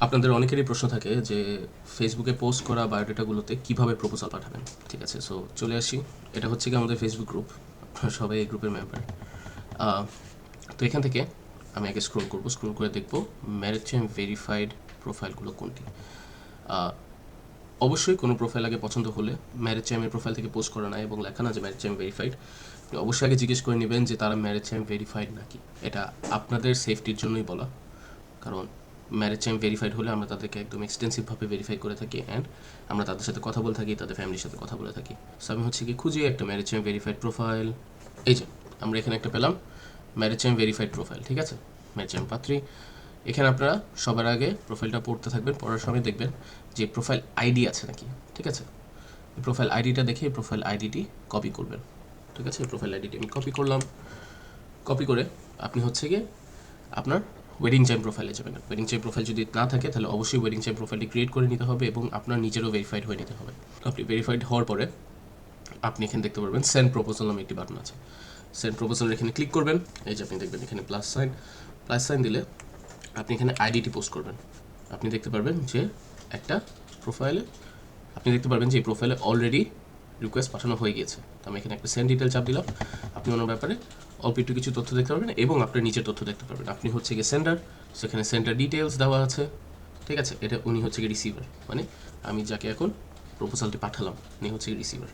আপনাদের অনেকেরই প্রশ্ন থাকে যে ফেসবুকে পোস্ট করা বায়োডাটাগুলোতে কিভাবে প্রপোজাল পাঠাবেন। ঠিক আছে, সো চলে আসি। এটা হচ্ছে কি আমাদের ফেসবুক গ্রুপ, সবাই এই গ্রুপের মেম্বার। তো এখান থেকে আমি আগে স্ক্রোল করে দেখব ম্যারেজ ভেরিফাইড প্রোফাইলগুলো কোনটি। অবশ্যই কোনো প্রোফাইল আগে পছন্দ হলে ম্যারেজ চাইমের প্রোফাইল থেকে পোস্ট করা না এবং লেখা না যে ম্যারেজ চাইম ভেরিফাইড, অবশ্যই আগে জিজ্ঞেস করে নেবেন যে তারা ম্যারেজ চাইম ভেরিফাইড নাকি। এটা আপনাদের সেফটির জন্যই বলা, কারণ ম্যারেজ চাইম ভেরিফাইড হলে আমরা তাদেরকে একদম এক্সটেন্সিভভাবে ভেরিফাই করে থাকি অ্যান্ড আমরা তাদের সাথে কথা বলে থাকি, তাদের ফ্যামিলির সাথে কথা বলে থাকি। সো আমি হচ্ছে কি খুঁজি একটা ম্যারেজ চাইম ভেরিফাইড প্রোফাইল। এই যে আমরা এখানে একটা পেলাম ম্যারেজ চাইম ভেরিফাইড প্রোফাইল। ঠিক আছে, ম্যারেজ চাইম পাত্রী। এখানে আপনারা সবার আগে প্রোফাইলটা পড়তে থাকবেন, পড়ার সময় দেখবেন যে প্রোফাইল আইডি আছে নাকি। ঠিক আছে, এই প্রোফাইল আইডিটা দেখে প্রোফাইল আইডিটি কপি করবেন। ঠিক আছে, প্রোফাইল আইডিটি আমি কপি করলাম। কপি করে আপনি হচ্ছে গিয়ে আপনার ওয়েডিং চাইম প্রোফাইলে যাবেন। ওয়েডিং চাইম প্রোফাইল যদি না থাকে তাহলে অবশ্যই ওয়েডিং চাইম প্রোফাইলটি ক্রিয়েট করে নিতে হবে এবং আপনার নিজেরও ভেরিফাইড হয়ে নিতে হবে। আপনি ভেরিফাইড হওয়ার পরে আপনি এখানে দেখতে পারবেন সেন্ড প্রপোজাল নামে একটি বাটন আছে। সেন্ড প্রপোজাল এখানে ক্লিক করবেন। এই যে আপনি দেখবেন এখানে প্লাস সাইন দিলে আপনি এখানে আইডিটি পোস্ট করবেন। আপনি দেখতে পারবেন যে একটা প্রোফাইলে এই প্রোফাইলে অলরেডি রিকোয়েস্ট পাঠানো হয়ে গিয়েছে। তো আমি এখানে একটা সেন্ড ডিটেল চাপ দিলাম। আপনি ওনার ব্যাপারে অল্প একটু কিছু তথ্য দেখতে পারবেন এবং আপনার নিজের তথ্য দেখতে পারবেন। আপনি হচ্ছে গিয়ে সেন্ডার, সেখানে সেন্ডার ডিটেলস দেওয়া আছে। ঠিক আছে, এটা উনি হচ্ছে গিয়ে রিসিভার, মানে আমি যাকে এখন প্রপোজালটি পাঠালাম উনি হচ্ছে গিয়ে রিসিভার।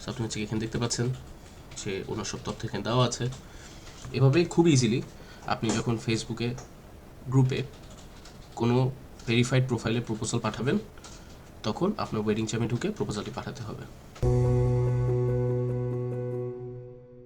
সো আপনি হচ্ছে এখানে দেখতে পাচ্ছেন যে ওনার সব তথ্য এখানে দেওয়া আছে। এভাবেই খুব ইজিলি আপনি যখন ফেসবুকে গ্রুপে কোনো ভেরিফাইড প্রোফাইলে প্রপোজাল পাঠাবেন তখন আপনার ওয়েডিং চাইমে ঢুকে প্রপোজালটি পাঠাতে হবে।